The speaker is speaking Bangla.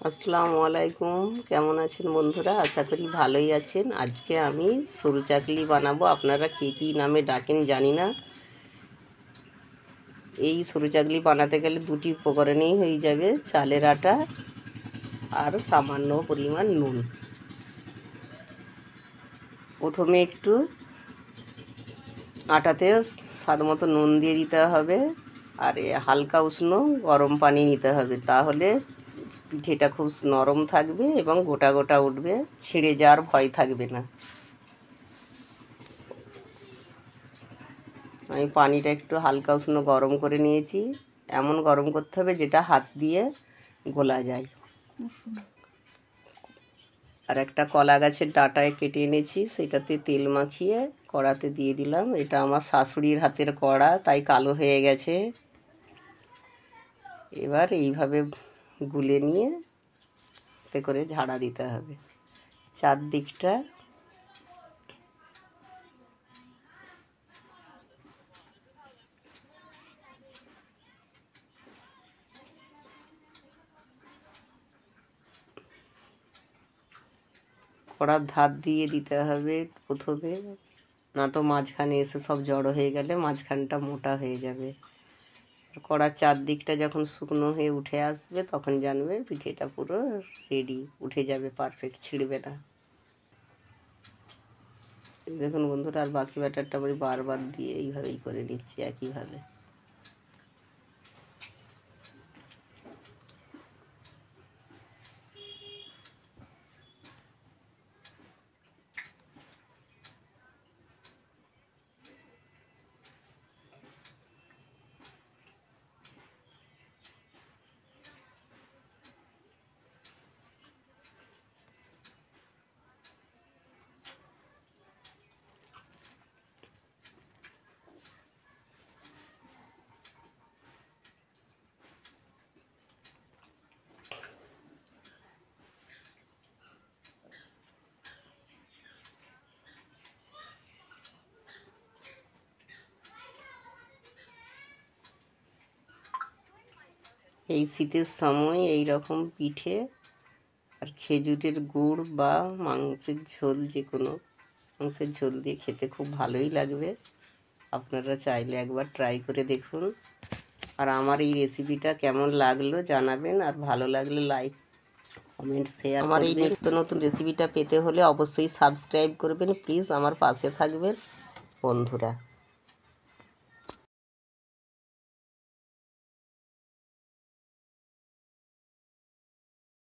আসসালামু আলাইকুম। কেমন আছেন বন্ধুরা? আশা করি ভালোই আছেন। আজকে আমি সরু চাকলি বানাবো। আপনারা কে কী নামে ডাকেন জানি না। এই সরু চাকলি বানাতে গেলে দুটি উপকরণেই হয়ে যাবে, চালের আটা আর সামান্য পরিমাণ নুন। প্রথমে একটু আটাতে স্বাদ মতো নুন দিয়ে দিতে হবে, আর হালকা উষ্ণ গরম পানি নিতে হবে। তাহলে পিঠেটা খুব নরম থাকবে এবং গোটা গোটা উঠবে, ছিঁড়ে যাওয়ার ভয় থাকবে না। আমি পানিটা একটু হালকা উষ্ণ গরম করে নিয়েছি। এমন গরম করতে হবে যেটা হাত দিয়ে গোলা যায়। আর একটা কলা গাছের ডাঁটায় কেটে এনেছি, সেটাতে তেল মাখিয়ে কড়াতে দিয়ে দিলাম। এটা আমার শাশুড়ির হাতের কড়া, তাই কালো হয়ে গেছে। এবার এইভাবে গুলে নিয়ে এতে করে ঝাড়া দিতে হবে চারদিকটা। কড়ার ধার দিয়ে দিতে হবে প্রথমে, না তো মাঝখানে এসে সব জড়ো হয়ে গেলে মাঝখানটা মোটা হয়ে যাবে। কড়ার চারদিকটা যখন শুকনো হয়ে উঠে আসবে তখন জানবে পিঠেটা পুরো রেডি, উঠে যাবে, পারফেক্ট, ছিঁড়বে না। দেখুন বন্ধুরা, আর বাকি ব্যাটারটা আমি বারবার দিয়ে এইভাবেই করে নিচ্ছি একইভাবে। এই শীতের সময় এই রকম পিঠে আর খেজুরের গুড় বা মাংসের ঝোল, যে কোনো মাংসের ঝোল দিয়ে খেতে খুব ভালোই লাগবে। আপনারা চাইলে একবার ট্রাই করে দেখুন। আর আমার এই রেসিপিটা কেমন লাগলো জানাবেন, আর ভালো লাগলে লাইক, কমেন্ট, শেয়ার। আমার এই নিত্য নতুন রেসিপিটা পেতে হলে অবশ্যই সাবস্ক্রাইব করবেন। প্লিজ আমার পাশে থাকবেন বন্ধুরা।